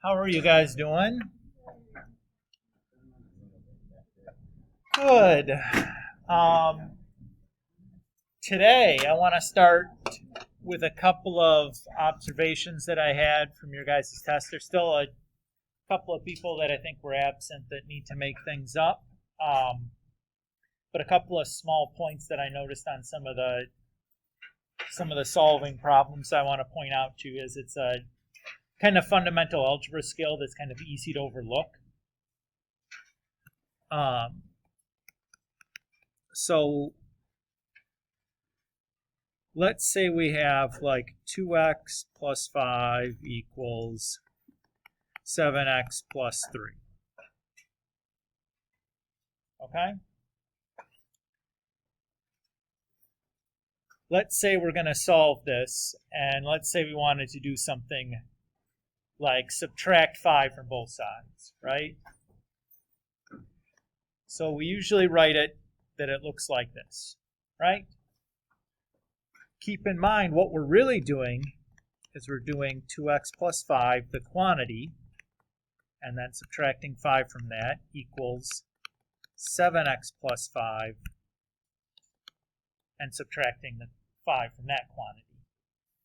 How are you guys doing? Good. Um, Today, I want to start with a couple of observations that I had from your guys' test. There's still a couple of people that I think were absent that need to make things up. But a couple of small points that I noticed on some of the solving problems I want to point out to you is it's a kind of fundamental algebra skill that's kind of easy to overlook. So let's say we have like 2x plus 5 equals 7x plus 3. Okay? Let's say we're going to solve this, and let's say we wanted to do something like subtract 5 from both sides, right? So we usually write it that it looks like this, right? Keep in mind what we're really doing is we're doing 2x plus 5, the quantity, and then subtracting 5 from that equals 7x plus 5, and subtracting the 5 from that quantity.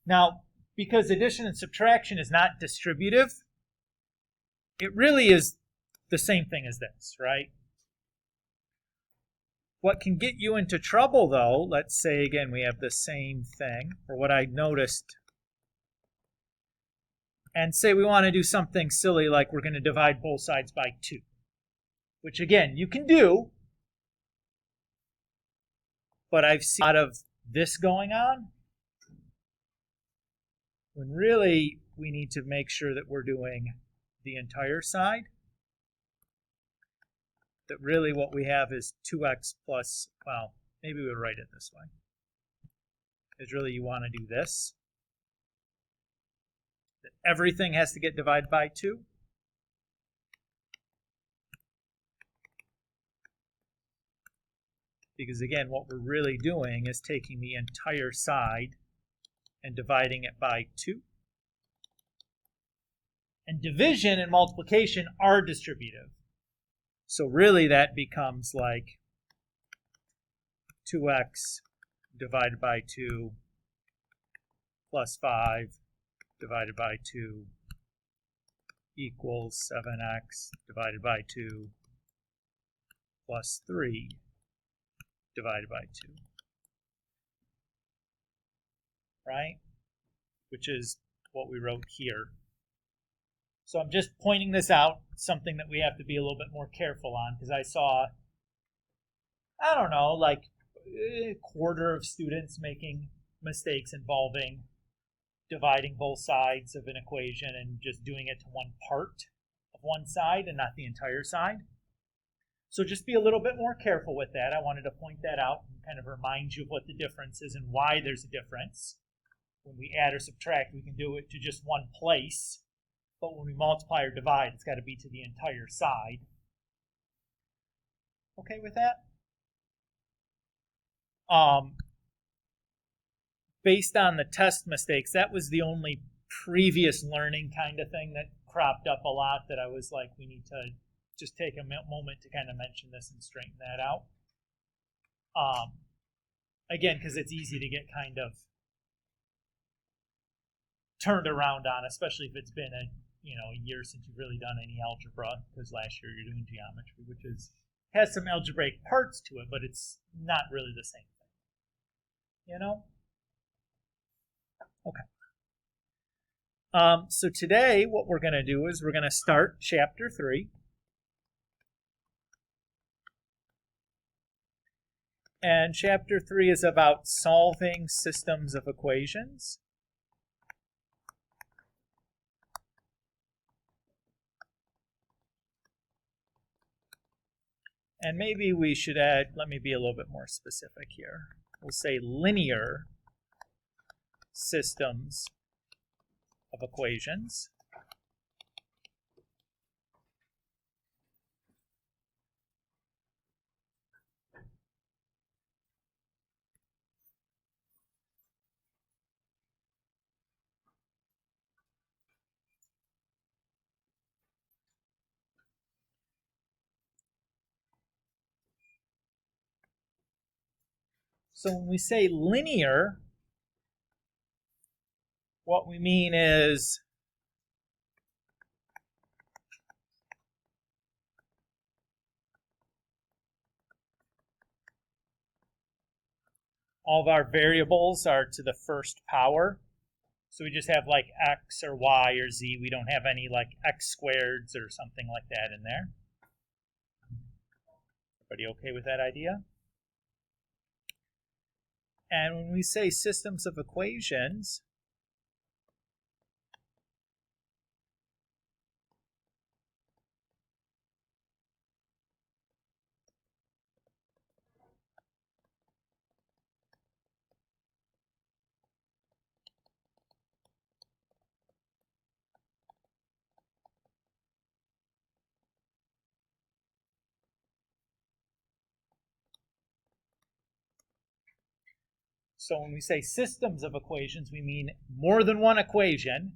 Now, because addition and subtraction is not distributive, it really is the same thing as this, right? What can get you into trouble, though, let's say, again, we have the same thing, or what I noticed, and say we want to do something silly like we're going to divide both sides by 2, which, again, you can do, but I've seen a lot of this going on, when really we need to make sure that we're doing the entire side. That really what we have is 2x plus, well, maybe we'll write it this way. Is really you want to do this. That everything has to get divided by 2. Because again, what we're really doing is taking the entire side and dividing it by 2. And division and multiplication are distributive. So really that becomes like 2x divided by 2 plus 5 divided by 2 equals 7x divided by 2 plus 3 divided by 2. Right? Which is what we wrote here. So I'm just pointing this out, something that we have to be a little bit more careful on, because I saw, I don't know, like a quarter of students making mistakes involving dividing both sides of an equation and just doing it to one part of one side and not the entire side. So just be a little bit more careful with that. I wanted to point that out and kind of remind you of what the difference is and why there's a difference. When we add or subtract, we can do it to just one place. But when we multiply or divide, it's got to be to the entire side. Okay with that? Based on the test mistakes, that was the only previous learning kind of thing that cropped up a lot that I was like, we need to just take a moment to kind of mention this and straighten that out. Again, because it's easy to get kind of turned around on, especially if it's been a year since you've really done any algebra, because last year you're doing geometry, which has some algebraic parts to it, but it's not really the same thing. Okay. So today what we're going to do is we're going to start chapter 3. And chapter 3 is about solving systems of equations. And maybe we should add, let me be a little bit more specific here. We'll say linear systems of equations. So when we say linear, what we mean is all of our variables are to the first power. So we just have like x or y or z. We don't have any like x squareds or something like that in there. Everybody okay with that idea? And when we say systems of equations, so when we say systems of equations, we mean more than one equation,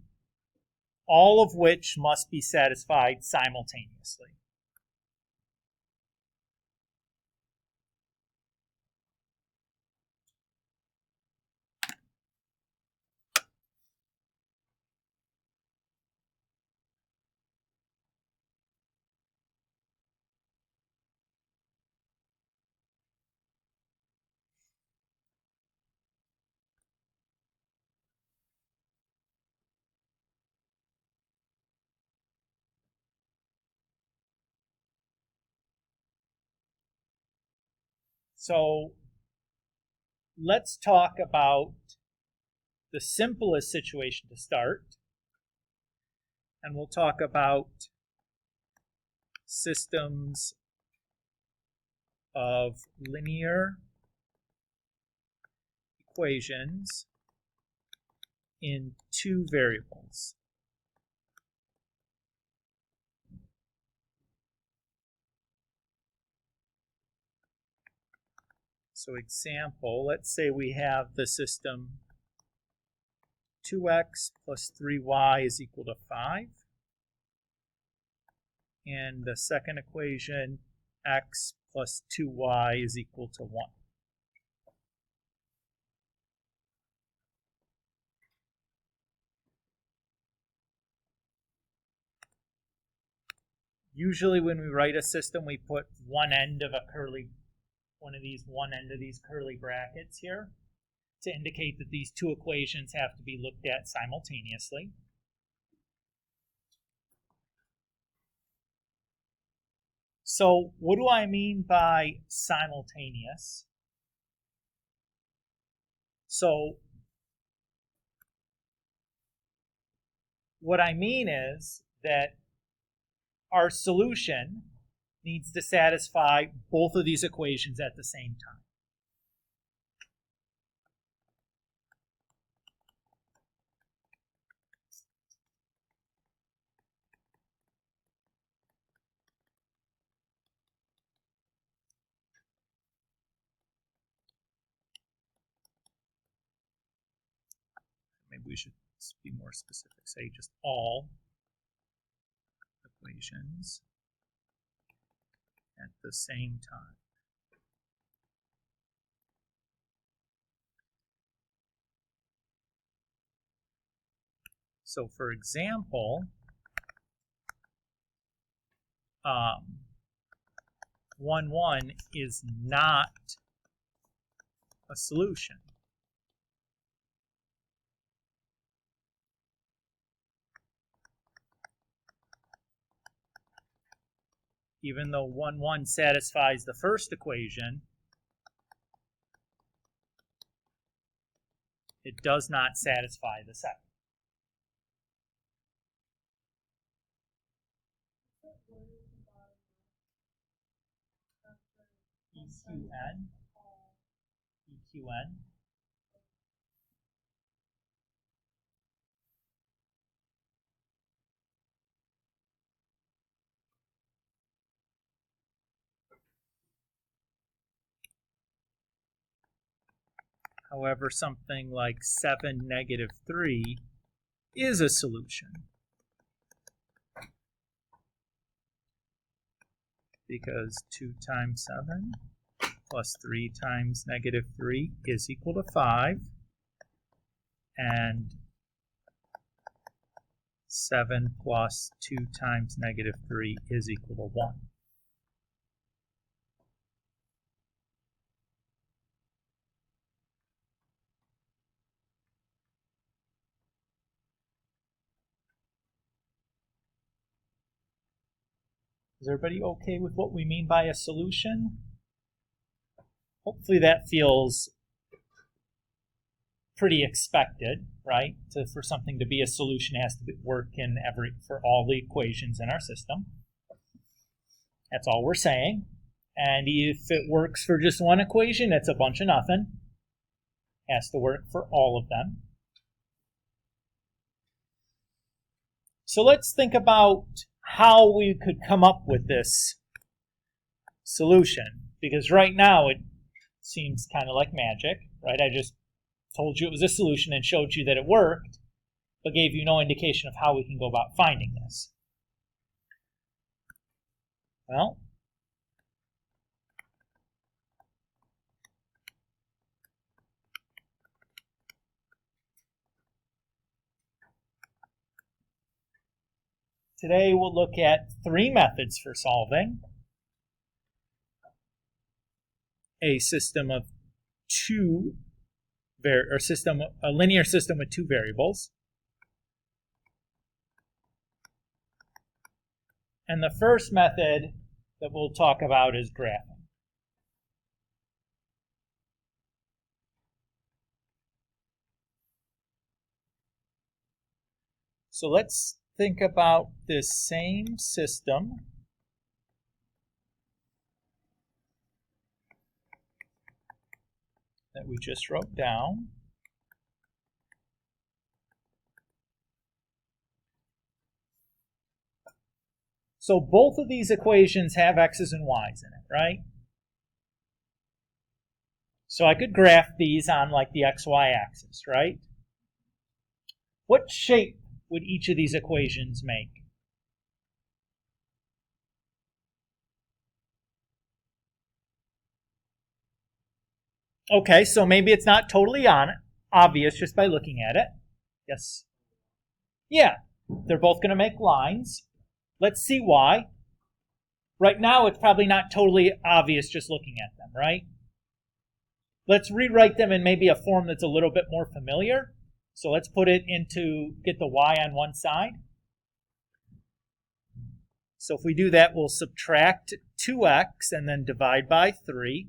all of which must be satisfied simultaneously. So let's talk about the simplest situation to start, and we'll talk about systems of linear equations in two variables. So example, let's say we have the system 2x plus 3y is equal to 5. And the second equation, x plus 2y is equal to 1. Usually when we write a system, we put one end of these curly brackets here to indicate that these two equations have to be looked at simultaneously. So what do I mean by simultaneous? So what I mean is that our solution needs to satisfy both of these equations at the same time. Maybe we should be more specific, say just all equations at the same time. So for example, 1, 1 is not a solution. Even though 1, 1 satisfies the first equation, it does not satisfy the second. EQN. EQN. However, something like 7, negative 3 is a solution, because 2 times 7 plus 3 times negative 3 is equal to 5. And 7 plus 2 times negative 3 is equal to 1. Is everybody okay with what we mean by a solution? Hopefully that feels pretty expected, right? So for something to be a solution, it has to work for all the equations in our system. That's all we're saying. And if it works for just one equation, it's a bunch of nothing. It has to work for all of them. So let's think about how we could come up with this solution. Because right now it seems kind of like magic, right? I just told you it was a solution and showed you that it worked, but gave you no indication of how we can go about finding this. Well, today we'll look at 3 methods for solving a system of a linear system with 2 variables. And the first method that we'll talk about is graphing. So let's think about this same system that we just wrote down. So both of these equations have x's and y's in it, right? So I could graph these on like the xy axis, right? What shape would each of these equations make? Okay, so maybe it's not totally obvious just by looking at it. Yes? Yeah, they're both going to make lines. Let's see why. Right now, it's probably not totally obvious just looking at them, right? Let's rewrite them in maybe a form that's a little bit more familiar. So let's put it get the y on one side. So if we do that, we'll subtract 2x and then divide by 3.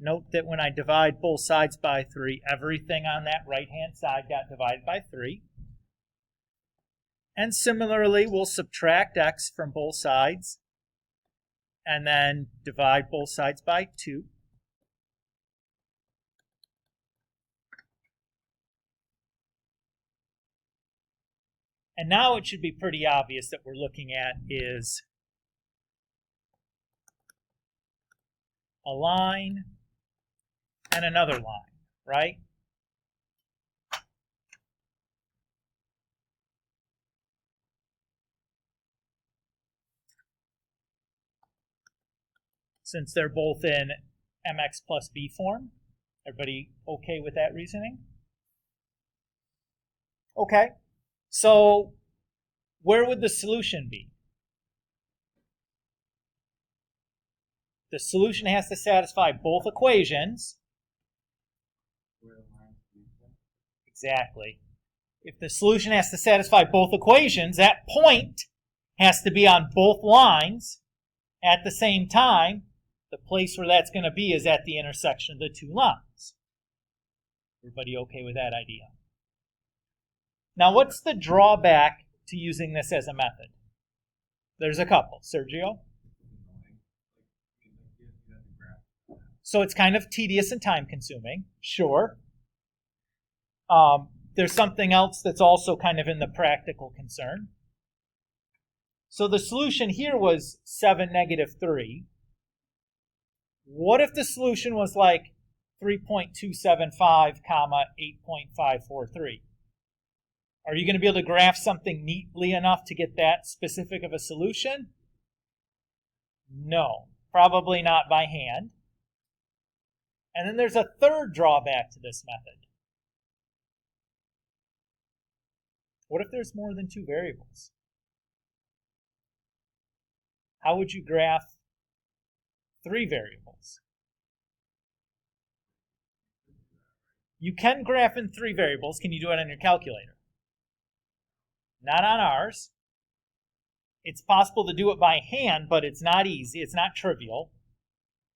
Note that when I divide both sides by 3, everything on that right-hand side got divided by 3. And similarly, we'll subtract x from both sides and then divide both sides by 2. And now it should be pretty obvious that we're looking at is a line and another line, right? Since they're both in mx plus b form. Everybody okay with that reasoning? Okay, so where would the solution be? The solution has to satisfy both equations. Exactly. If the solution has to satisfy both equations, that point has to be on both lines at the same time. The place where that's going to be is at the intersection of the 2 lines. Everybody okay with that idea? Now, what's the drawback to using this as a method? There's a couple. Sergio? So it's kind of tedious and time-consuming, sure. There's something else that's also kind of in the practical concern. So the solution here was 7, negative 3. What if the solution was like 3.275, 8.543? Are you going to be able to graph something neatly enough to get that specific of a solution? No. Probably not by hand. And then there's a third drawback to this method. What if there's more than two variables? How would you graph three variables? You can graph in three variables. Can you do it on your calculator? Not on ours. It's possible to do it by hand, but it's not easy. It's not trivial.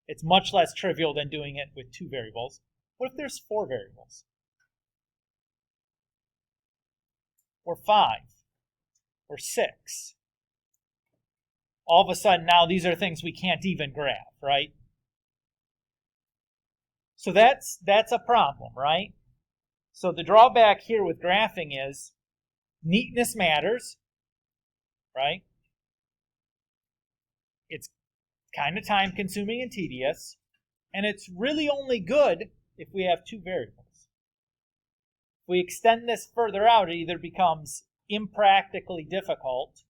It's much less trivial than doing it with two variables. What if there's four variables? Or five? Or six? All of a sudden, now these are things we can't even graph, right? So that's a problem, right? So the drawback here with graphing is neatness matters, right? It's kind of time-consuming and tedious, and it's really only good if we have two variables. If we extend this further out, it either becomes impractically difficult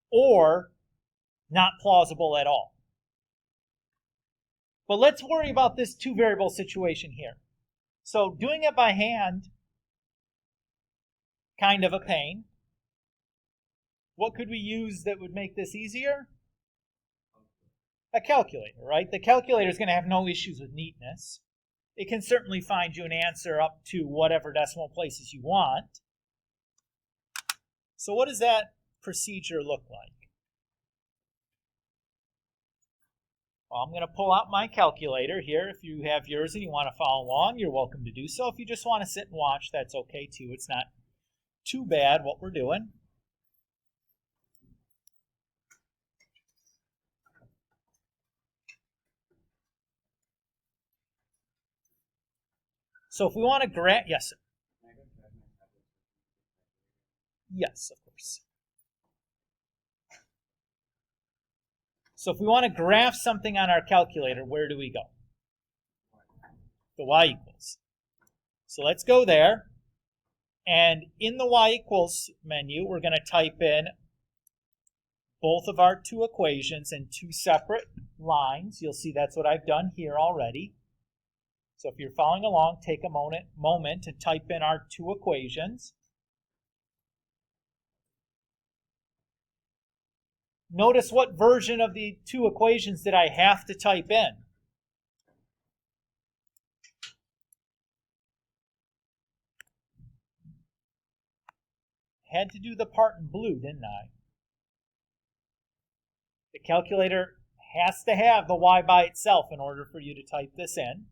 or not plausible at all. But let's worry about this two-variable situation here. So doing it by hand, kind of a pain. What could we use that would make this easier? A calculator, right? The calculator is going to have no issues with neatness. It can certainly find you an answer up to whatever decimal places you want. So what does that procedure look like? Well, I'm going to pull out my calculator here. If you have yours and you want to follow along, you're welcome to do so. If you just want to sit and watch, that's okay too. It's not too bad what we're doing. So if we want to graph, yes, sir. Yes, of course. So if we want to graph something on our calculator, where do we go? The y equals. So let's go there. And in the y equals menu, we're going to type in both of our two equations in two separate lines. You'll see that's what I've done here already. So if you're following along, take a moment to type in our two equations. Notice what version of the two equations did I have to type in? Had to do the part in blue, didn't I? The calculator has to have the y by itself in order for you to type this in.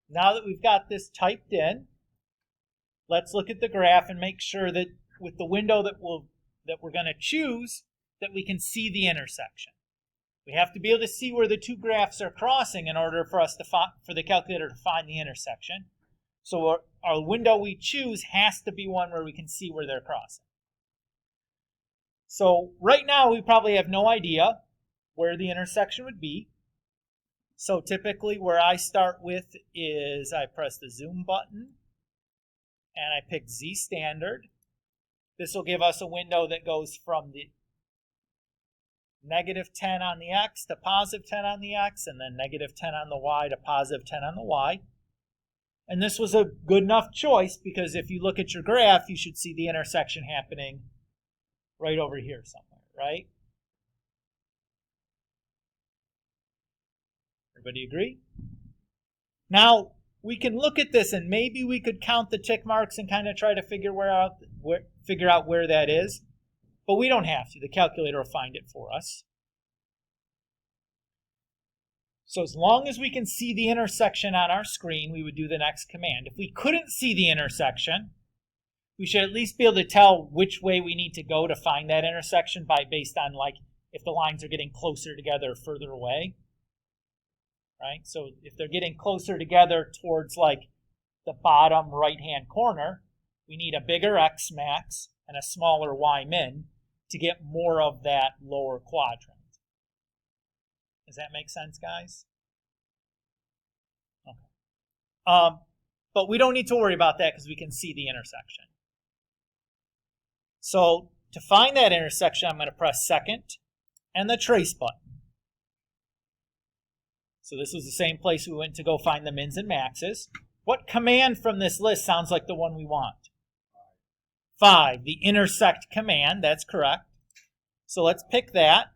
Now that we've got this typed in, let's look at the graph and make sure that with the window that we're going to choose, that we can see the intersection. We have to be able to see where the two graphs are crossing in order for us for the calculator to find the intersection. So our window we choose has to be one where we can see where they're crossing. So right now we probably have no idea where the intersection would be. So typically where I start with is I press the zoom button and I pick Z standard. This will give us a window that goes from the negative 10 on the X to positive 10 on the X, and then negative 10 on the Y to positive 10 on the Y. And this was a good enough choice because if you look at your graph, you should see the intersection happening right over here somewhere, right? Everybody agree? Now, we can look at this and maybe we could count the tick marks and kind of try to figure out where that is. But we don't have to. The calculator will find it for us. So as long as we can see the intersection on our screen, we would do the next command. If we couldn't see the intersection, we should at least be able to tell which way we need to go to find that intersection based on, like, if the lines are getting closer together or further away, right? So if they're getting closer together towards like the bottom right-hand corner, we need a bigger x max and a smaller y min to get more of that lower quadrant. Does that make sense, guys? Okay. But we don't need to worry about that because we can see the intersection. So to find that intersection, I'm going to press second and the trace button. So this was the same place we went to go find the mins and maxes. What command from this list sounds like the one we want? 5, the intersect command, that's correct. So let's pick that.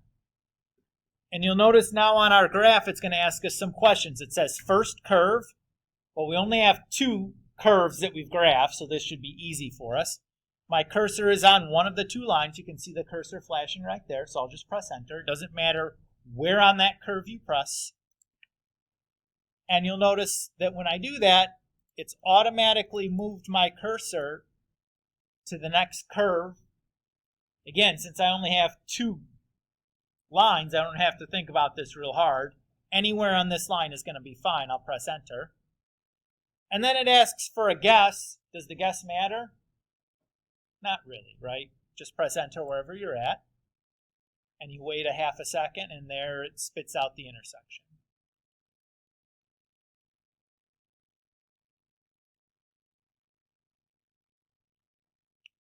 And you'll notice now on our graph, it's going to ask us some questions. It says first curve. Well, we only have 2 curves that we've graphed, so this should be easy for us. My cursor is on one of the 2 lines. You can see the cursor flashing right there, so I'll just press enter. It doesn't matter where on that curve you press. And you'll notice that when I do that, it's automatically moved my cursor to the next curve. Again, since I only have 2 lines, I don't have to think about this real hard. Anywhere on this line is going to be fine. I'll press enter. And then it asks for a guess. Does the guess matter? Not really, right? Just press enter wherever you're at. And you wait a half a second, and there it spits out the intersection.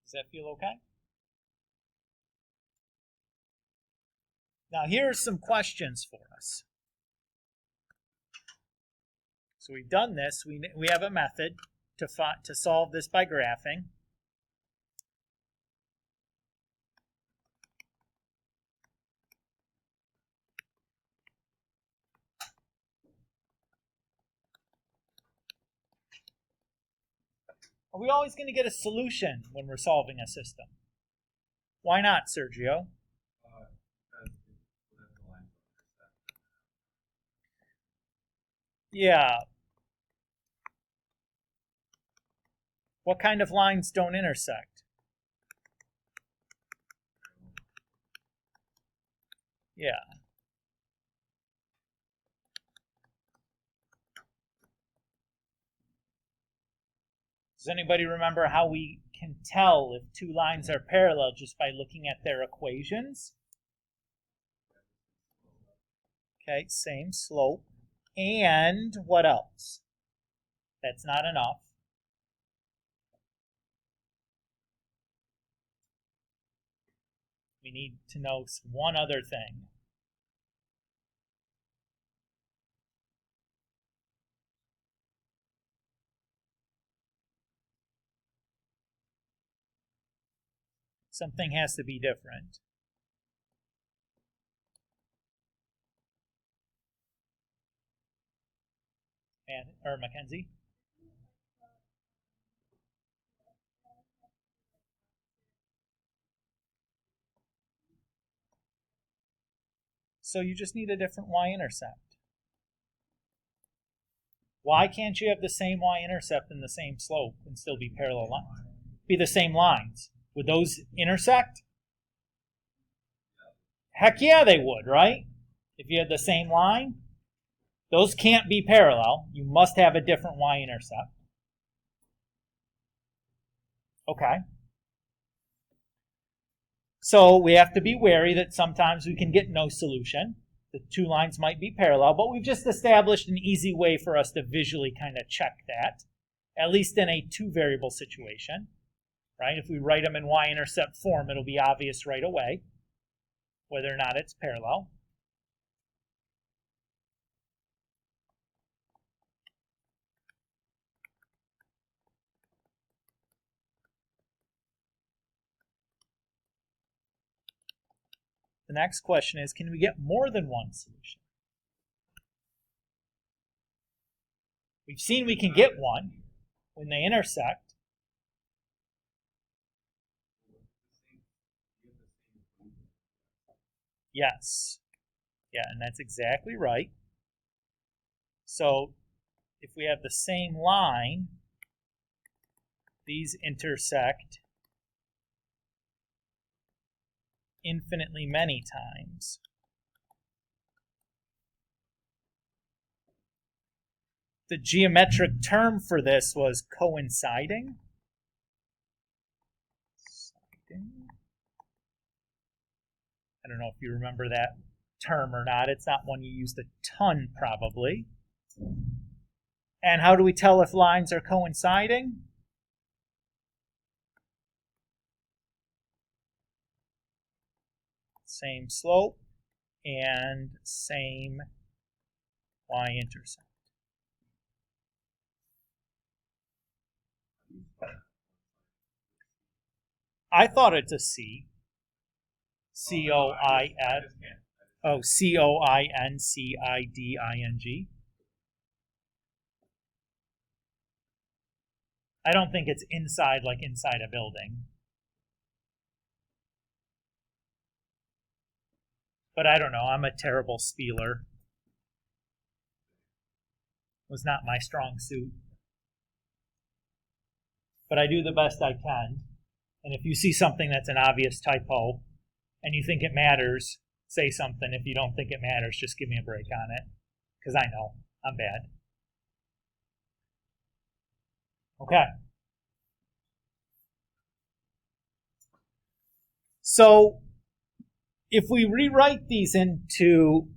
Does that feel okay? Now here are some questions for us. So we've done this. We have a method to solve this by graphing. Are we always going to get a solution when we're solving a system? Why not, Sergio? Yeah. What kind of lines don't intersect? Yeah. Does anybody remember how we can tell if 2 lines are parallel just by looking at their equations? Okay, same slope. And what else? That's not enough. We need to know one other thing. Something has to be different. Or Mackenzie? So you just need a different y-intercept. Why can't you have the same y-intercept and the same slope and still be parallel lines? Be the same lines. Would those intersect? Heck yeah, they would, right? If you had the same line, those can't be parallel. You must have a different y-intercept. Okay. So we have to be wary that sometimes we can get no solution. The 2 lines might be parallel, but we've just established an easy way for us to visually kind of check that, at least in a 2-variable situation, right? If we write them in y-intercept form, it'll be obvious right away whether or not it's parallel. The next question is, can we get more than one solution? We've seen we can get one when they intersect. Yes. Yeah, and that's exactly right. So if we have the same line, these intersect infinitely many times. The geometric term for this was coinciding. I don't know if you remember that term or not. It's not one you used a ton, probably. And how do we tell if lines are coinciding? Same slope and same y-intercept. I thought it's a C. C-O-I-N. Oh, C-O-I-N-C-I-D-I-N-G. I don't think it's inside, like inside a building. But I don't know. I'm a terrible spieler. It was not my strong suit. But I do the best I can. And if you see something that's an obvious typo and you think it matters, say something. If you don't think it matters, just give me a break on it. Because I know I'm bad. Okay. So if we rewrite these into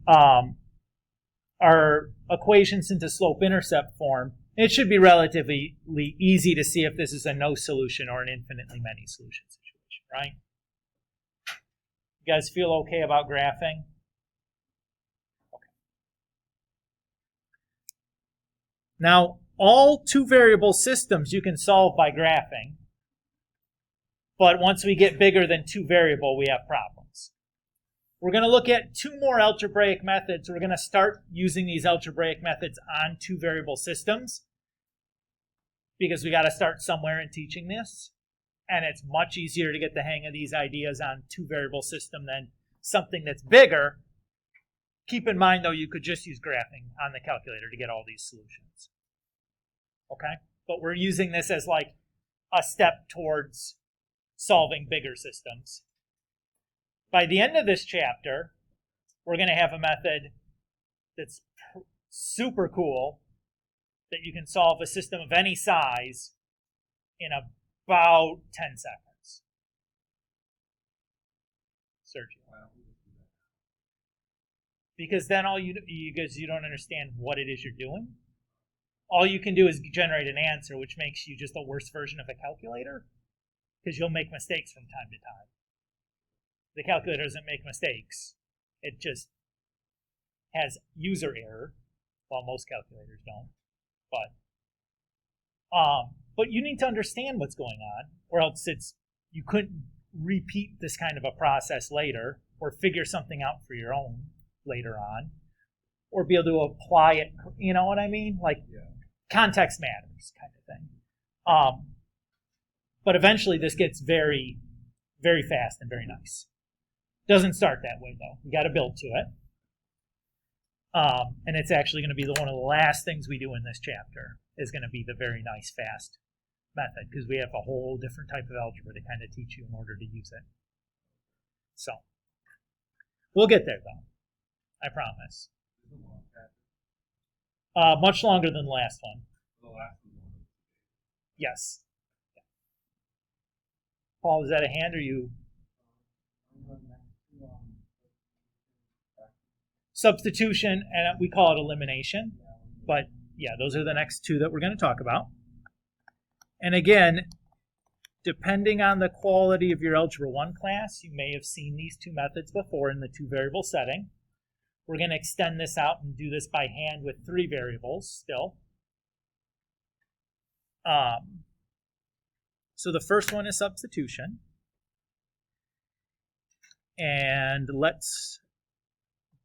our equations into slope-intercept form, it should be relatively easy to see if this is a no solution or an infinitely many solution situation, right? You guys feel okay about graphing? Okay. Now, all two-variable systems you can solve by graphing, but once we get bigger than two-variable, we have problems. We're going to look at two more algebraic methods. We're going to start using these algebraic methods on two-variable systems because we got to start somewhere in teaching this. And it's much easier to get the hang of these ideas on two-variable system than something that's bigger. Keep in mind, though, you could just use graphing on the calculator to get all these solutions. Okay? But we're using this as like a step towards solving bigger systems. By the end of this chapter, we're going to have a method that's super cool that you can solve a system of any size in about 10 seconds. Sergio. Because then all you don't understand what it is you're doing. All you can do is generate an answer, which makes you just a worse version of a calculator, because you'll make mistakes from time to time. The calculator doesn't make mistakes. It just has user error, while most calculators don't. But you need to understand what's going on, or else you couldn't repeat this kind of a process later, or figure something out for your own later on, or be able to apply it. You know what I mean? Like, context matters, kind of thing. But eventually, this gets very, very fast and very nice. Doesn't start that way, though. We got to build to it. And it's actually going to be one of the last things we do in this chapter is going to be the very nice, fast method, because we have a whole different type of algebra to kind of teach you in order to use it. So, we'll get there, though. I promise. Much longer than the last one. Yes. Paul, is that a hand or you? Substitution, and we call it elimination. But yeah, those are the next two that we're going to talk about. And again, depending on the quality of your Algebra 1 class, you may have seen these two methods before in the two-variable setting. We're going to extend this out and do this by hand with 3 variables still. So the first one is substitution. And let's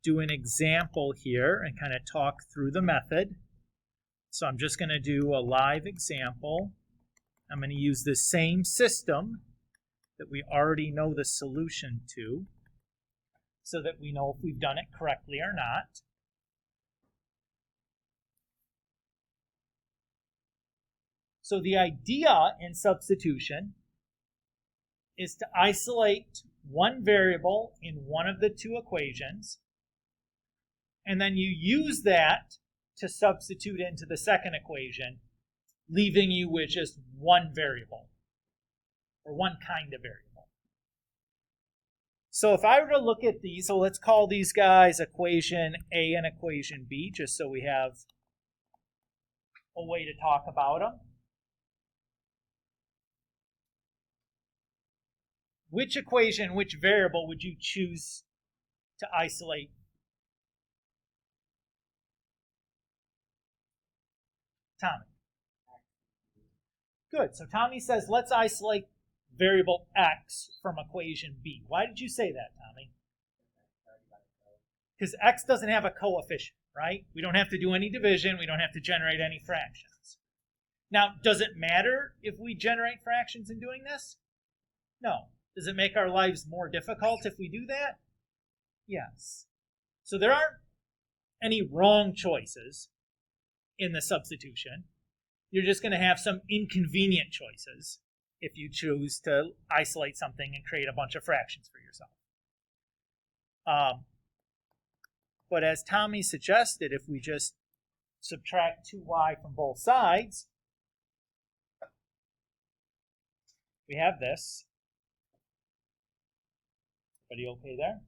do an example here and kind of talk through the method. So I'm just going to do a live example. I'm going to use the same system that we already know the solution to, so that we know if we've done it correctly or not. So the idea in substitution is to isolate one variable in one of the two equations, and then you use that to substitute into the second equation, leaving you with just one variable, or one kind of variable. So if I were to look at these, so let's call these guys equation A and equation B, just so we have a way to talk about them. Which equation, which variable would you choose to isolate? Tommy. Good. So Tommy says, let's isolate variable x from equation B. Why did you say that, Tommy? Because x doesn't have a coefficient, right? We don't have to do any division. We don't have to generate any fractions. Now, does it matter if we generate fractions in doing this? No. Does it make our lives more difficult if we do that? Yes. So there aren't any wrong choices in the substitution. You're just going to have some inconvenient choices if you choose to isolate something and create a bunch of fractions for yourself. But as Tommy suggested, if we just subtract 2y from both sides, we have this. Everybody okay there?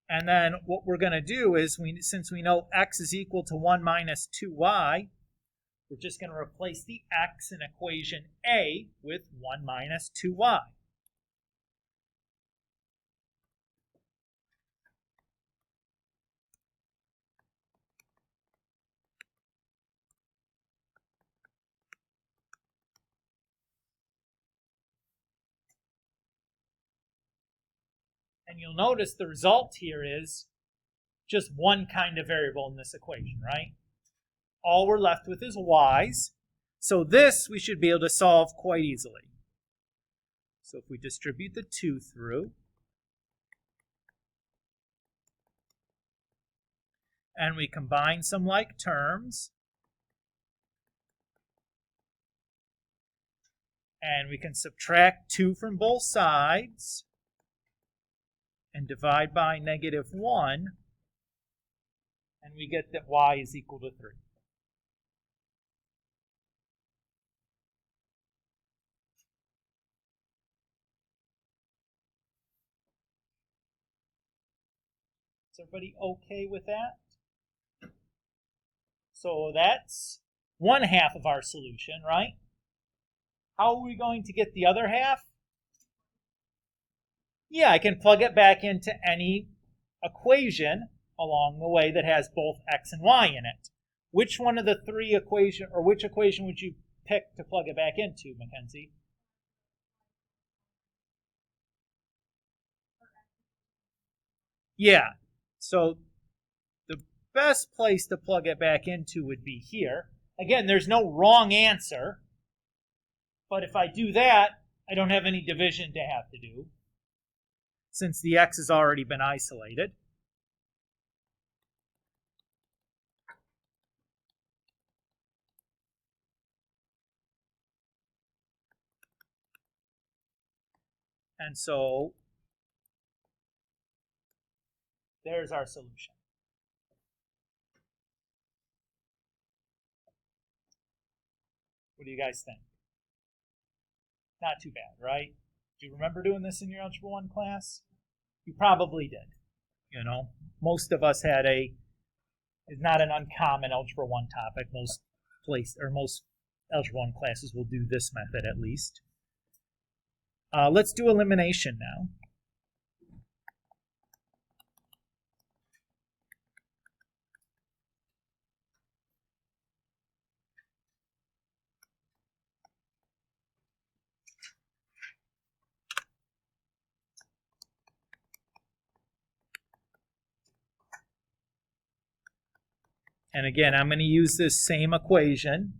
And then what we're going to do is, since we know x is equal to 1 minus 2y, we're just going to replace the x in equation A with 1 minus 2y. And you'll notice the result here is just one kind of variable in this equation, right? All we're left with is y's. So this we should be able to solve quite easily. So if we distribute the 2 through, and we combine some like terms, and we can subtract 2 from both sides, and divide by -1, and we get that y is equal to 3. Is everybody okay with that? So that's one half of our solution, right? How are we going to get the other half? Yeah, I can plug it back into any equation along the way that has both x and y in it. Which one of the three equation, or which equation would you pick to plug it back into, Mackenzie? Yeah, so the best place to plug it back into would be here. Again, there's no wrong answer, but if I do that, I don't have any division to have to do, since the x has already been isolated. And so there's our solution. What do you guys think? Not too bad, right? Do you remember doing this in your Algebra 1 class? You probably did. You know, most of us had it's not an uncommon Algebra 1 topic. Most Algebra 1 classes will do this method at least. Let's do elimination now. And again, I'm going to use this same equation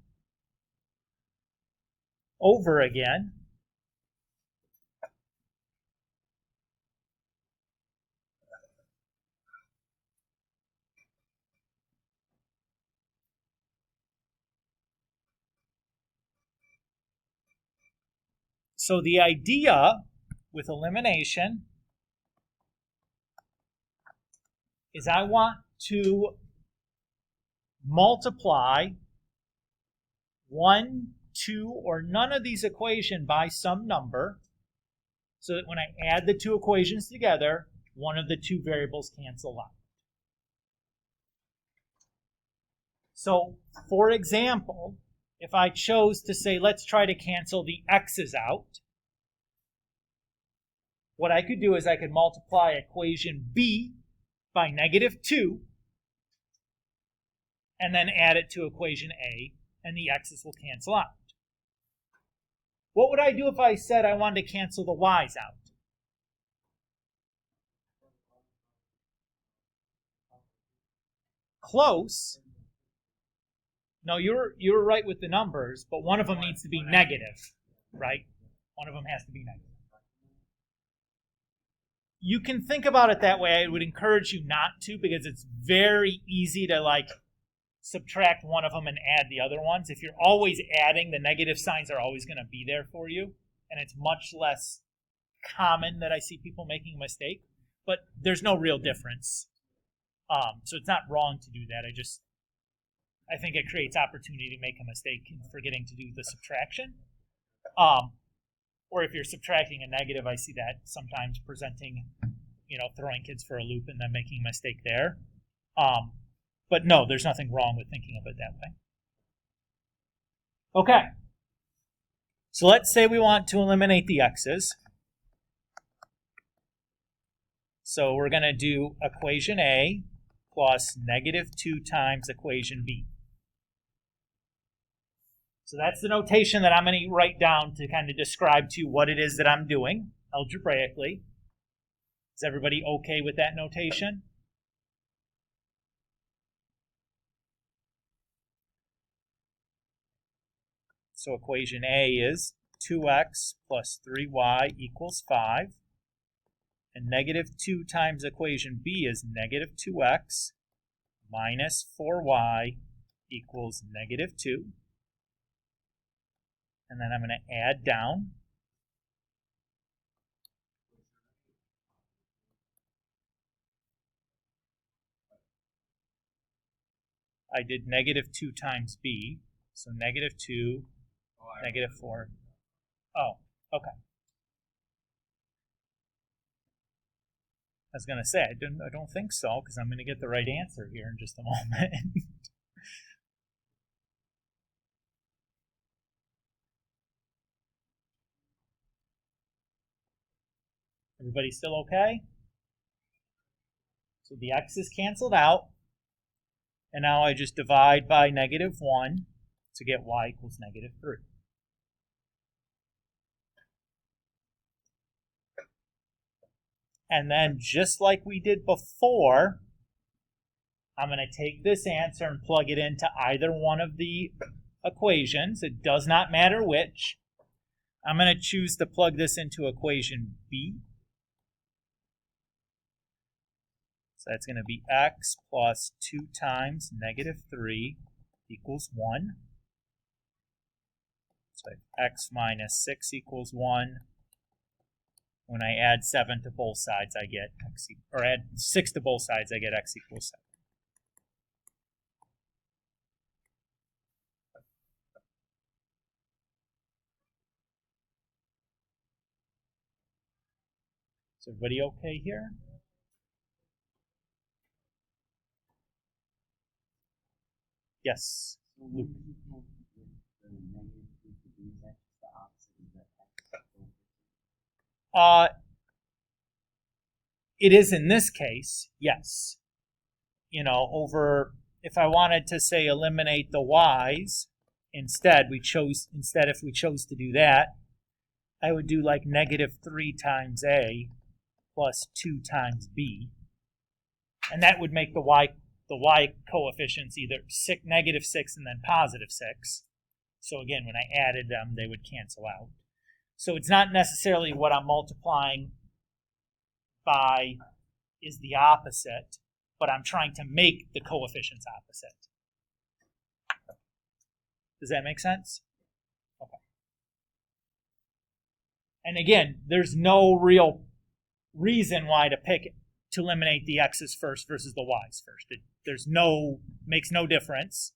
over again. So the idea with elimination is I want to multiply 1, 2, or none of these equations by some number so that when I add the two equations together, one of the two variables cancel out. So, for example, if I chose to say, let's try to cancel the x's out, what I could do is I could multiply equation b by -2, and then add it to equation a, and the x's will cancel out. What would I do if I said I wanted to cancel the y's out? Close. No, you're right with the numbers, but one of them needs to be negative, right? One of them has to be negative. You can think about it that way. I would encourage you not to, because it's very easy to subtract one of them and add the other ones. If you're always adding, the negative signs are always going to be there for you, and it's much less common that I see people making a mistake, but there's no real difference. So it's not wrong to do that. I think it creates opportunity to make a mistake in forgetting to do the subtraction. Or if you're subtracting a negative, I see that sometimes presenting, throwing kids for a loop and then making a mistake there. But no, there's nothing wrong with thinking of it that way. Okay. So let's say we want to eliminate the x's. So we're going to do equation A plus -2 times equation B. So that's the notation that I'm going to write down to kind of describe to you what it is that I'm doing algebraically. Is everybody okay with that notation? So equation A is 2x plus 3y equals 5. And -2 times equation B is -2x minus 4y equals -2. And then I'm going to add down. I did -2 times B, so -2, -4. Oh, okay. I was going to say, I don't think so, because I'm going to get the right answer here in just a moment. Everybody still okay? So the x is canceled out, and now I just divide by -1 to get y equals -3. And then, just like we did before, I'm going to take this answer and plug it into either one of the equations. It does not matter which. I'm going to choose to plug this into equation B. So that's going to be x plus 2 times -3 equals 1. So x minus 6 equals 1. When I add 7 to both sides, I get x, or add 6 to both sides, I get x equals 7. Is everybody okay here? Yes, Luke. It is in this case, yes. If I wanted to say eliminate the y's, instead if we chose to do that, I would do like -3 times A plus 2 times B. And that would make the y coefficients either -6 and then +6. So again, when I added them, they would cancel out. So it's not necessarily what I'm multiplying by is the opposite, but I'm trying to make the coefficients opposite. Does that make sense? Okay. And again, there's no real reason why to eliminate the x's first versus the y's first. Makes no difference.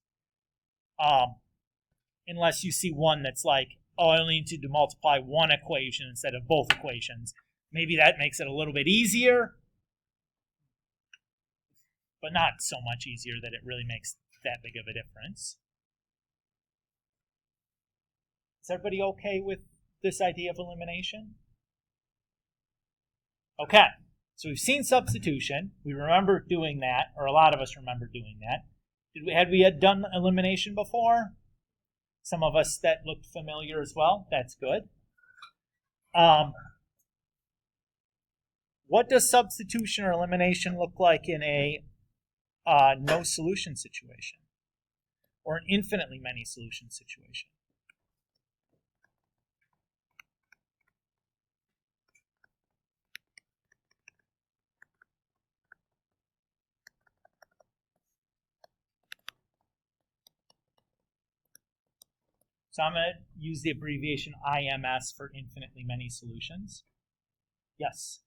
Unless you see one that's like, oh, I only need to multiply one equation instead of both equations. Maybe that makes it a little bit easier, but not so much easier that it really makes that big of a difference. Is everybody okay with this idea of elimination? Okay, so we've seen substitution. We remember doing that, or a lot of us remember doing that. Had we done elimination before? Some of us that looked familiar as well. That's good. What does substitution or elimination look like in a no solution situation or an infinitely many solution situation? So I'm going to use the abbreviation IMS for infinitely many solutions. Yes?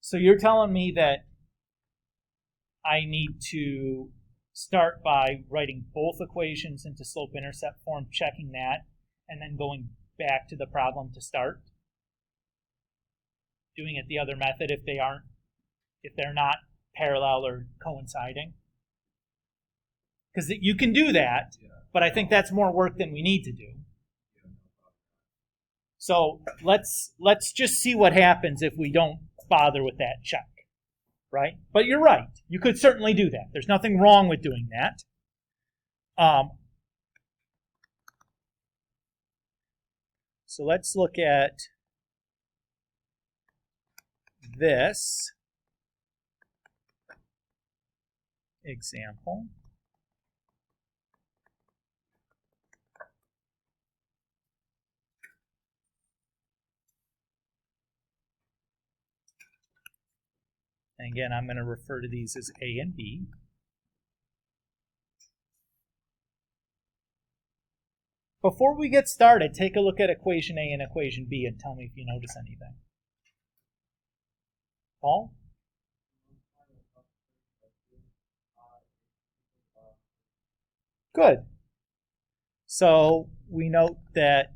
So you're telling me that I need to start by writing both equations into slope-intercept form, checking that, and then going back to the problem to start? Doing it the other method if they're not parallel or coinciding? Because you can do that, but I think that's more work than we need to do. So let's just see what happens if we don't bother with that check, right? But you're right. You could certainly do that. There's nothing wrong with doing that. So let's look at this example. And again, I'm going to refer to these as A and B. Before we get started, take a look at equation A and equation B and tell me if you notice anything. Paul? Good. So we note that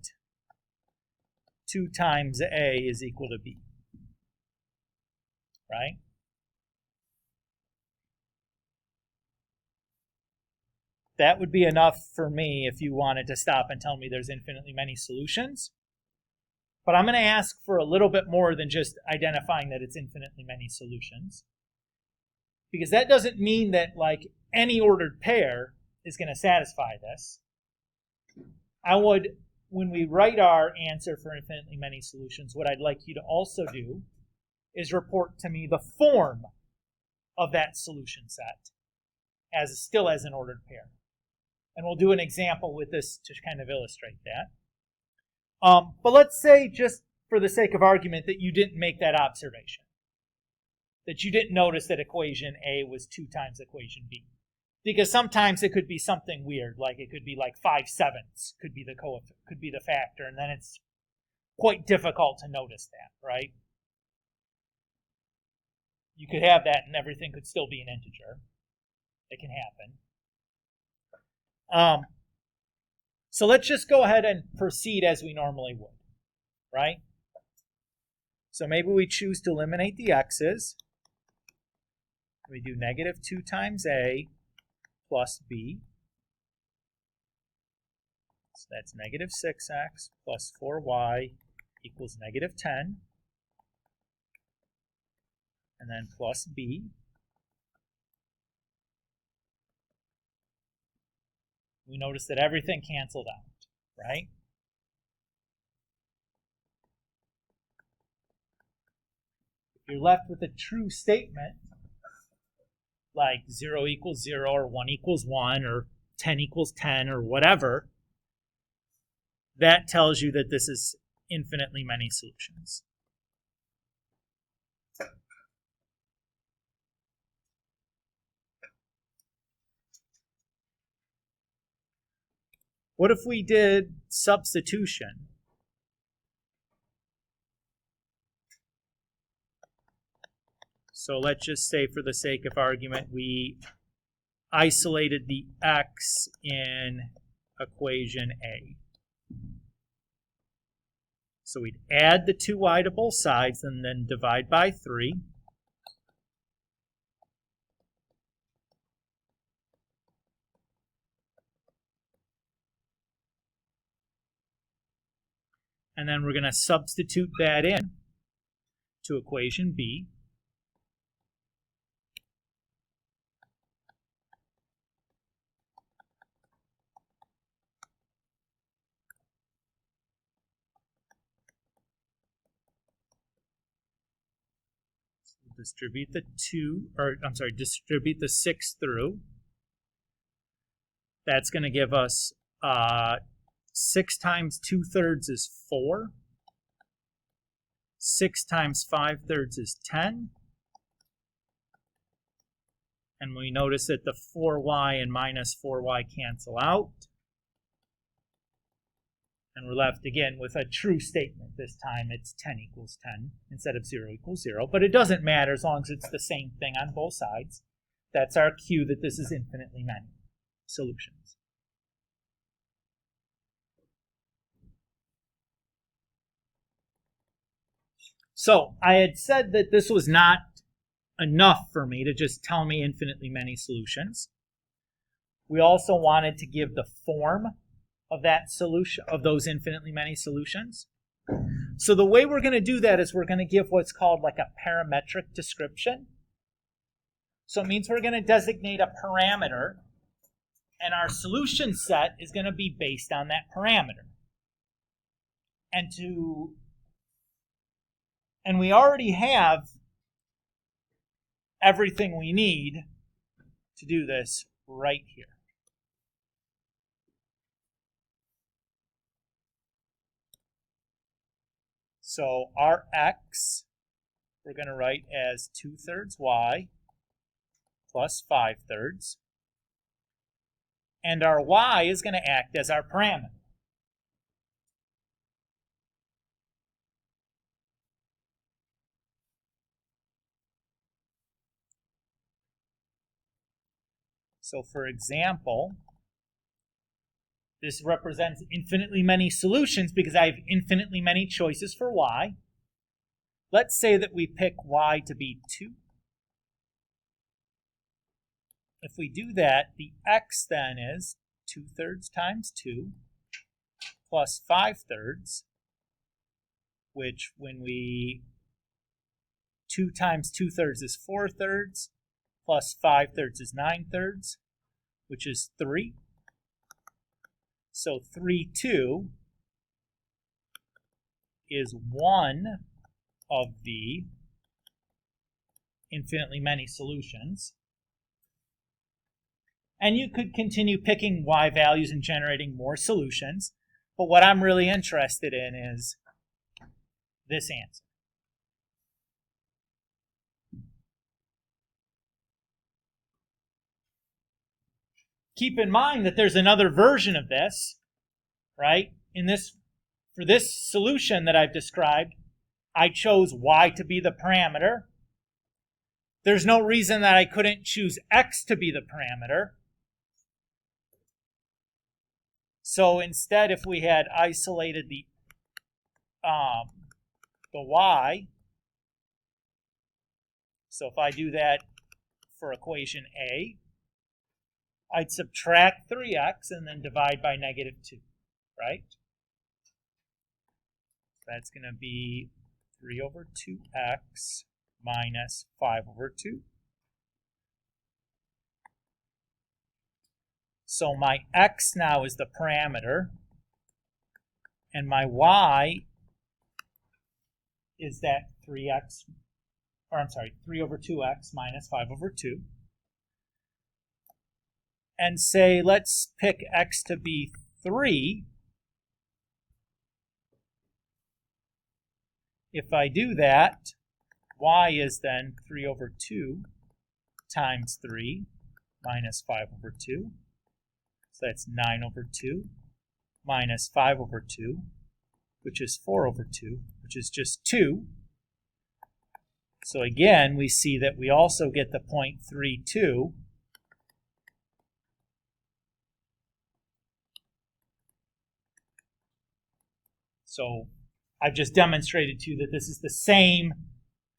2 times A is equal to B, right? That would be enough for me if you wanted to stop and tell me there's infinitely many solutions. But I'm going to ask for a little bit more than just identifying that it's infinitely many solutions. Because that doesn't mean that like any ordered pair is going to satisfy this. When we write our answer for infinitely many solutions, what I'd like you to also do is report to me the form of that solution set still as an ordered pair. And we'll do an example with this to kind of illustrate that. But let's say, just for the sake of argument, that you didn't make that observation. That you didn't notice that equation A was 2 times equation B. Because sometimes it could be something weird, like it could be like 5/7 could be the factor, and then it's quite difficult to notice that, right? You could have that and everything could still be an integer. It can happen. So let's just go ahead and proceed as we normally would, right? So maybe we choose to eliminate the x's. We do negative 2 times A plus B. So that's negative 6x plus 4y equals negative 10. And then plus B. We notice that everything canceled out, right? If you're left with a true statement, like 0 equals 0, or 1 equals 1, or 10 equals 10, or whatever, that tells you that this is infinitely many solutions. What if we did substitution? So let's just say, for the sake of argument, we isolated the x in equation A. So we'd add the 2y to both sides and then divide by 3. And then we're going to substitute that in to equation B. Distribute the distribute the 6 through. That's going to give us 6 times 2/3 is 4. 6 times 5/3 is 10. And we notice that the 4y and minus 4y cancel out. And we're left again with a true statement. This time it's 10 equals 10 instead of 0 equals 0. But it doesn't matter as long as it's the same thing on both sides. That's our cue that this is infinitely many solutions. So I had said that this was not enough for me to just tell me infinitely many solutions. We also wanted to give the form of that solution, of those infinitely many solutions. So the way we're going to do that is we're going to give what's called like a parametric description. So it means we're going to designate a parameter, and our solution set is going to be based on that parameter. And we already have everything we need to do this right here. So our x, we're going to write as 2/3 y plus 5/3. And our y is going to act as our parameter. So for example, this represents infinitely many solutions because I have infinitely many choices for y. Let's say that we pick y to be 2. If we do that, the x then is 2/3 times 2 plus 5/3, which when we 2 times 2/3 is 4/3, plus 5/3 is 9/3, which is 3. So 3/2 is one of the infinitely many solutions. And you could continue picking y values and generating more solutions, but what I'm really interested in is this answer. Keep in mind that there's another version of this, right? For this solution that I've described, I chose y to be the parameter. There's no reason that I couldn't choose x to be the parameter. So instead, if we had isolated the y, so if I do that for equation A, I'd subtract 3x and then divide by -2, right? That's going to be 3/2x minus 5/2. So my x now is the parameter, and my y is that 3/2x minus 5/2. And say, let's pick x to be 3. If I do that, y is then 3/2 times 3 minus 5/2. So that's 9/2. minus 5 over 2, which is 4 over 2, which is just 2. So again, we see that we also get the 0.32. So I've just demonstrated to you that this is the same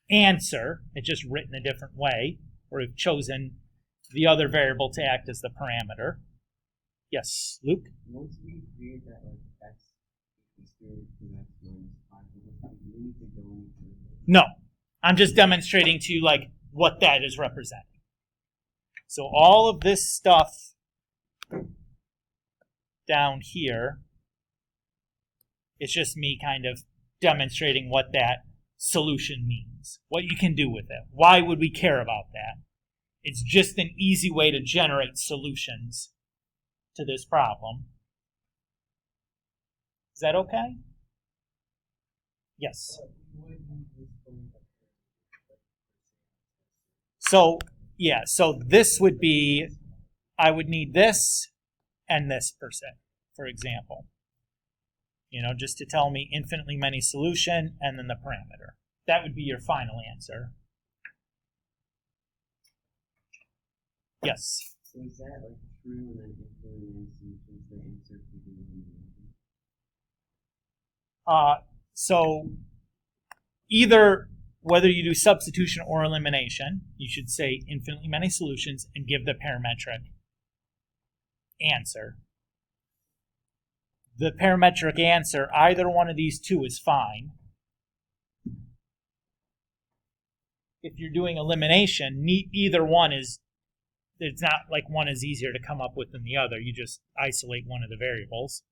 answer, it's just written a different way, or we've chosen the other variable to act as the parameter. Yes, Luke? Once we create that x equals 2x minus 5, do we need to go any further? No. I'm just demonstrating to you what that is representing. So all of this stuff down here, it's just me kind of demonstrating what that solution means, what you can do with it. Why would we care about that? It's just an easy way to generate solutions to this problem. Is that okay? Yes. So, yeah, so this would be, I would need this and this per se, for example. Just to tell me infinitely many solution and then the parameter. That would be your final answer. Yes? So is that true and then infinitely many solutions, the answer could be eliminated? So either whether you do substitution or elimination, you should say infinitely many solutions and give the parametric answer. The parametric answer, either one of these two is fine. If you're doing elimination, either one is, it's not like one is easier to come up with than the other. You just isolate one of the variables.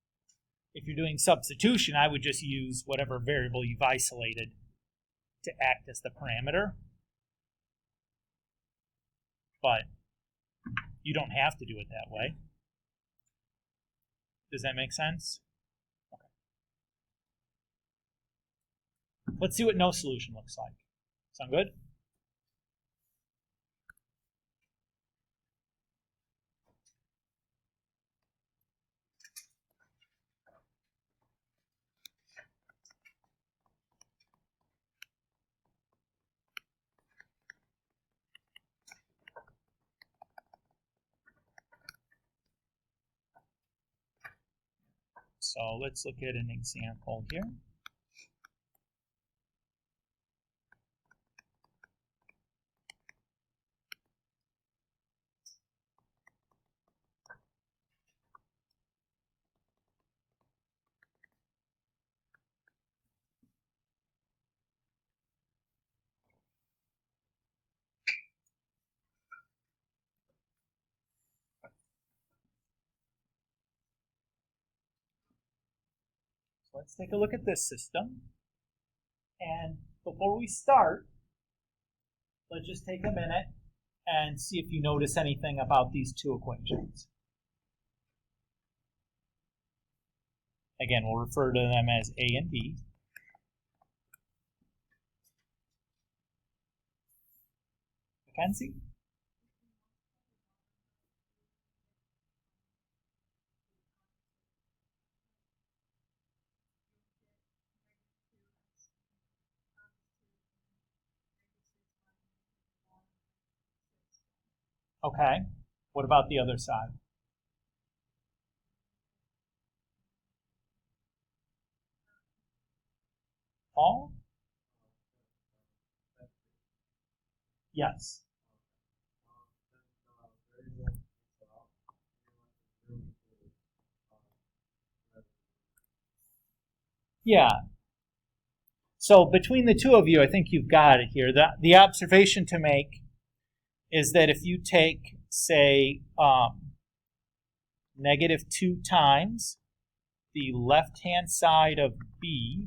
If you're doing substitution, I would just use whatever variable you've isolated to act as the parameter. But you don't have to do it that way. Does that make sense? Okay. Let's see what no solution looks like. Sound good? So let's look at an example here. Let's take a look at this system. And before we start, let's just take a minute and see if you notice anything about these two equations. Again, we'll refer to them as A and B. Mackenzie? Okay. What about the other side? Paul? Yes. Yeah. So between the two of you, I think you've got it here. The observation to make is that if you take, say, -2 times the left-hand side of B,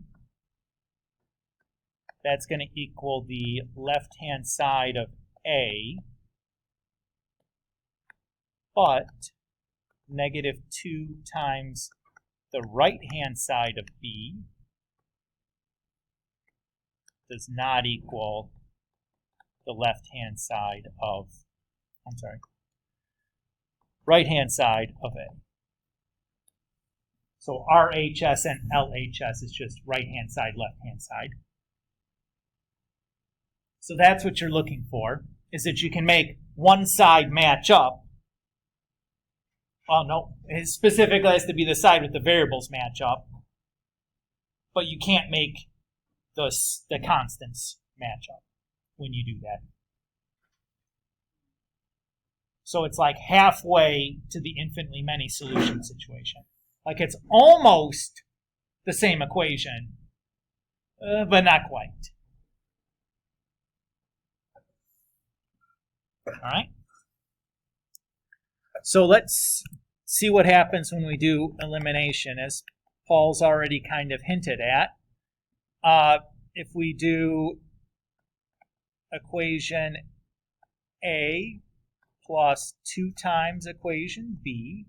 that's going to equal the left-hand side of A, but -2 times the right-hand side of B does not equal the left-hand side of, right-hand side of A. So RHS and LHS is just right-hand side, left-hand side. So that's what you're looking for, is that you can make one side match up. Well, no, it specifically has to be the side with the variables match up. But you can't make the constants match up when you do that. So it's like halfway to the infinitely many solution situation. Like it's almost the same equation, but not quite. All right. So let's see what happens when we do elimination, as Paul's already kind of hinted at. If we do equation A plus 2 times equation B,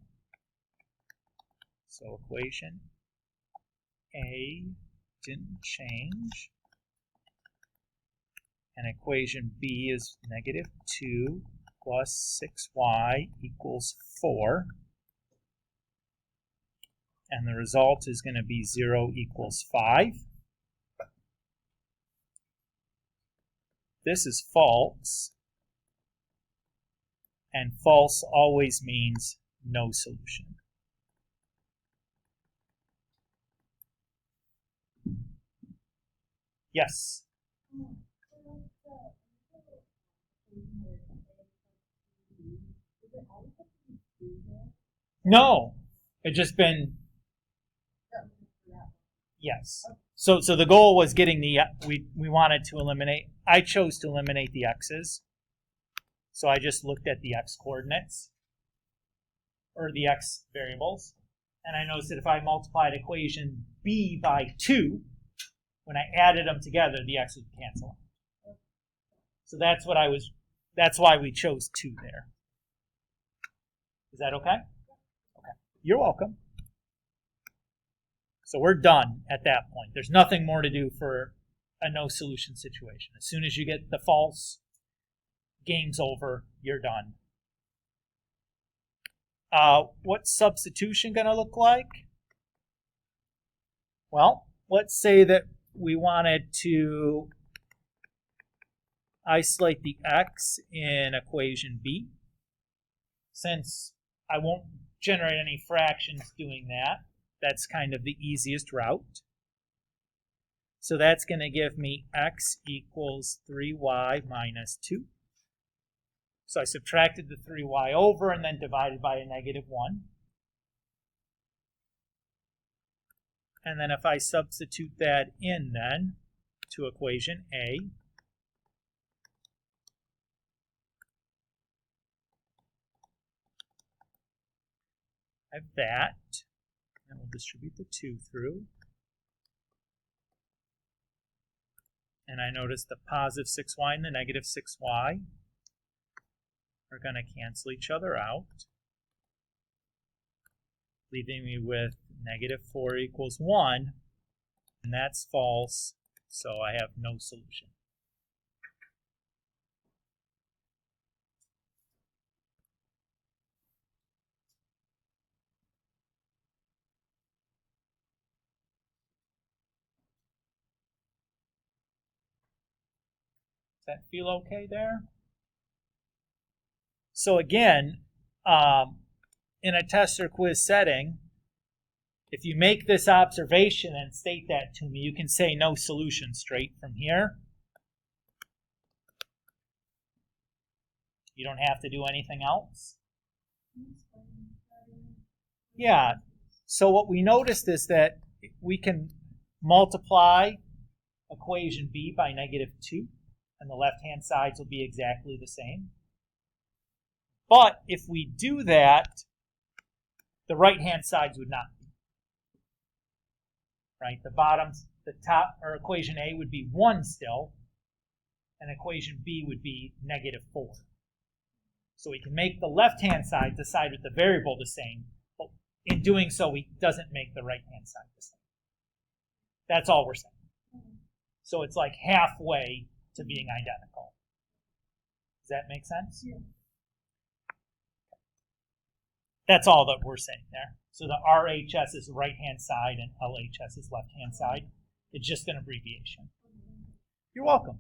so equation A didn't change, and equation B is negative 2 plus 6y equals 4. And the result is going to be 0 equals 5. This is false. And false always means no solution. Yes? No. It's just been... Yes. So the goal was getting the... We wanted to eliminate... I chose to eliminate the x's. So I just looked at the x coordinates, or the x variables, and I noticed that if I multiplied equation b by 2, when I added them together, the x would cancel out. So that's why we chose 2 there. Is that okay? Okay. You're welcome. So we're done at that point. There's nothing more to do for a no solution situation. As soon as you get the false, game's over, you're done. What's substitution going to look like? Well, let's say that we wanted to isolate the x in equation B. Since I won't generate any fractions doing that, that's kind of the easiest route. So that's going to give me x equals 3y minus 2. So I subtracted the 3y over and then divided by a negative 1. And then if I substitute that in then to equation A, I have that, and we'll distribute the 2 through. And I notice the positive 6y and the negative 6y are going to cancel each other out, leaving me with negative 4 equals 1, and that's false, so I have no solution. Does that feel okay there? So again, in a test or quiz setting, if you make this observation and state that to me, you can say no solution straight from here. You don't have to do anything else. Yeah, so what we noticed is that we can multiply equation B by negative 2, and the left-hand sides will be exactly the same. But if we do that, the right-hand sides would not be. Right? The top, or equation A would be 1 still, and equation B would be negative 4. So we can make the left-hand side the side with the variable the same, but in doing so, it doesn't make the right-hand side the same. That's all we're saying. So it's like halfway to being identical. Does that make sense? Yeah. That's all that we're saying there. So the RHS is right-hand side and LHS is left-hand side. It's just an abbreviation. You're welcome.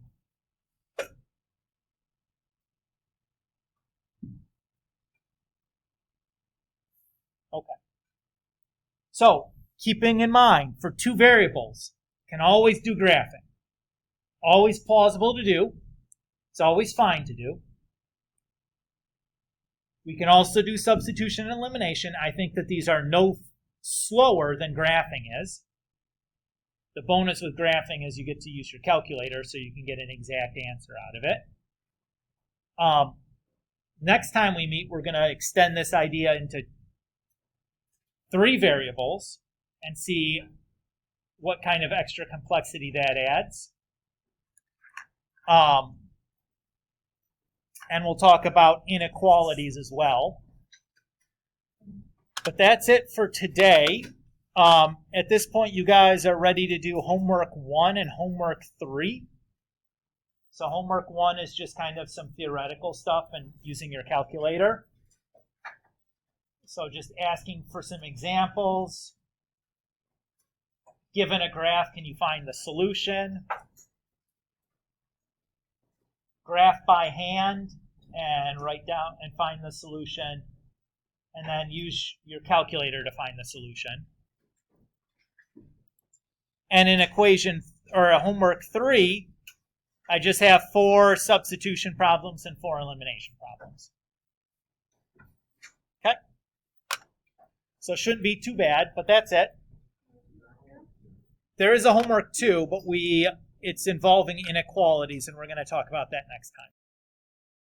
Okay. So, keeping in mind, for two variables, can always do graphing. Always plausible to do. It's always fine to do. We can also do substitution and elimination. I think that these are no slower than graphing is. The bonus with graphing is you get to use your calculator so you can get an exact answer out of it. Next time we meet, we're going to extend this idea into 3 variables and see what kind of extra complexity that adds. And we'll talk about inequalities as well. But that's it for today. At this point, you guys are ready to do homework 1 and homework 3. So homework 1 is just kind of some theoretical stuff and using your calculator. So just asking for some examples. Given a graph, can you find the solution? Graph by hand and write down and find the solution, and then use your calculator to find the solution. And in equation or a homework 3, I just have 4 substitution problems and 4 elimination problems. Okay? So it shouldn't be too bad, but that's it. There is a homework 2, but it's involving inequalities, and we're going to talk about that next time.